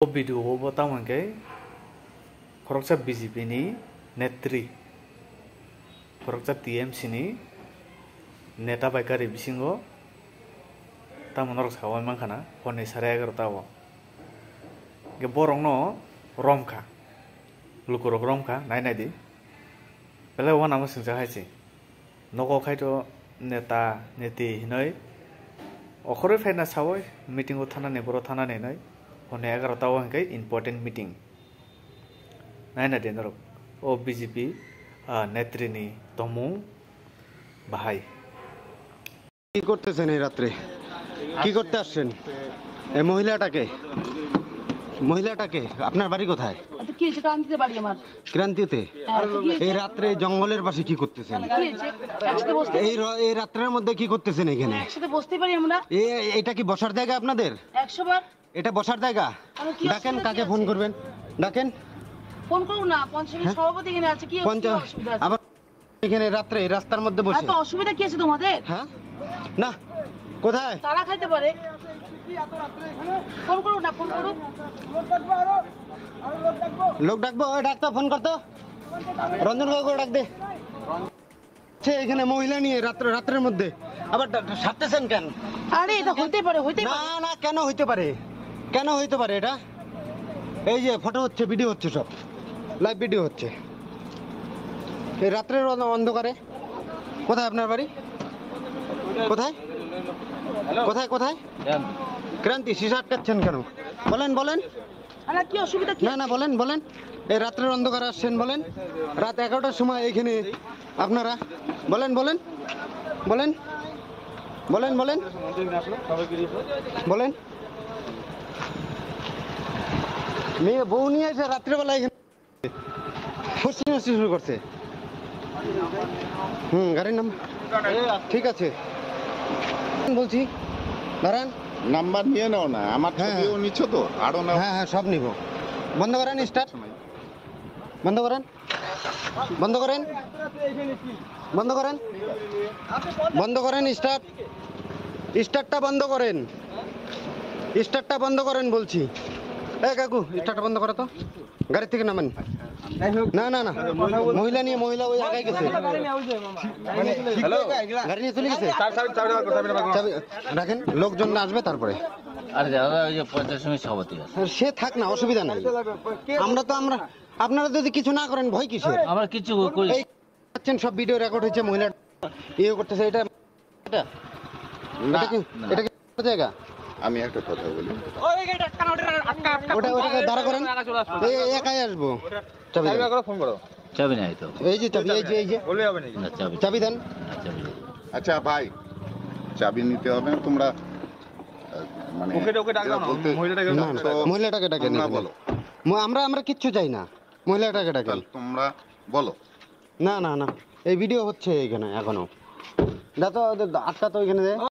video बतामोनखै खरगसा BJP नि नेत्री खरगसा TMC नि नेता बायकारि बिसिंगो तामोनरक सावाय मानखाना हरनि 11:30 आव गे borokno romkha lukurok romkha nainadi bele wana mo singsa haisi nogo khaito neta neti hinai okhore faina sawai meeting o thanani boro thanani nai hone 11:30 आव हंकै important meeting नाइनादि नरक ओ BJP नेत्रीनि तमु बाहाय কি করতেছেন এই রাতে কি করতে আসছেন এই মহিলাটাকে আপনার বাড়ি কোথায় কি হয়েছে ক্রান্তিতে বাড়ি আমার ক্রান্তিতে এই রাতে জঙ্গলের পাশে কি করতেছেন এই রাতের মধ্যে কি করতেছেন এখানে একসাথে বসতে পারি আমরা এটা কি বসার জায়গা আপনাদের 100 বার এটা বসার জায়গা ডাকেন কাকে ফোন করবেন ডাকেন ফোন করুন না পঞ্চায়েত সভাপতি এখানে আছে কি অসুবিধা আছে আবার এখানে রাতে রাস্তার মধ্যে বসে এত অসুবিধা কি আছে তোমাদের হ্যাঁ না কোথায় তারা খাইতে পারে ফোন করুন না ফোন করুন লোক ডাকবো ওই ডাক্তার ফোন করতো রঞ্জন কাকু ডাক দে এখানে মহিলা নিয়ে রাতের মধ্যে আবার সারতেছেন কেন আরে এটা হইতে পারে না না কেন হইতে পারে এটা এই যে ফটো হচ্ছে ভিডিও হচ্ছে সব লাইভ ভিডিও হচ্ছে এই রাত্রের অন্ধকারে কোথায় আপনার বাড়ি কোথায় ক্রান্তি শিশা আটকাচ্ছেন কেন বলেন আরে কি অসুবিধা কি না বলেন এই রাত্রের অন্ধকারে আসছেন বলেন রাত 11টার সময় এখানে আপনারা বলেন মেয়ে বউ নিয়ে এসে রাত্রেবেলা এখানে শুরু করছে গাড়ির নাম ঠিক আছে বলছি দাঁড়ান নাম্বার নিয়ে নাও না আমার ছবিও নিচ্ছ তো আরো না হ্যাঁ সব নিব বন্ধ করেন স্টার্ট বন্ধ করেন স্টার্টটা বন্ধ করেন বলছি এই কাকু স্টার্টটা বন্ধ করো তো গাড়ি থেকে নামেন না মহিলা ওই আগাই গেছে গাড়ি নিয়ে চলে গেছে রাখেন লোকজন আসবে তারপরে আরে দাদা ওই যে পঞ্চায়েত সমিতি সভাপতি সে থাক না অসুবিধা নাই আপনারা যদি কিছু না করেন ভয় কিসের আমরা কিছু করি সব ভিডিও রেকর্ড হচ্ছে মহিলা ইয়ে করতেছে এটা কি জায়গা আমি একটা কথা বলি ওটা দাঁড়া করেন একাই আসবো চাবি নাই তো এই যে চাবি এই যে চাবি দেন আচ্ছা ভাই চাবি নিতে হবে না তোমরা মানে মহিলাটাকে ডাকেন বলো আমরা কিচ্ছু চাই না মহিলাটাকে ডাকেন তোমরা বলো না এই ভিডিও হচ্ছে এখানে এখনো দেখো আটকা তো এখানে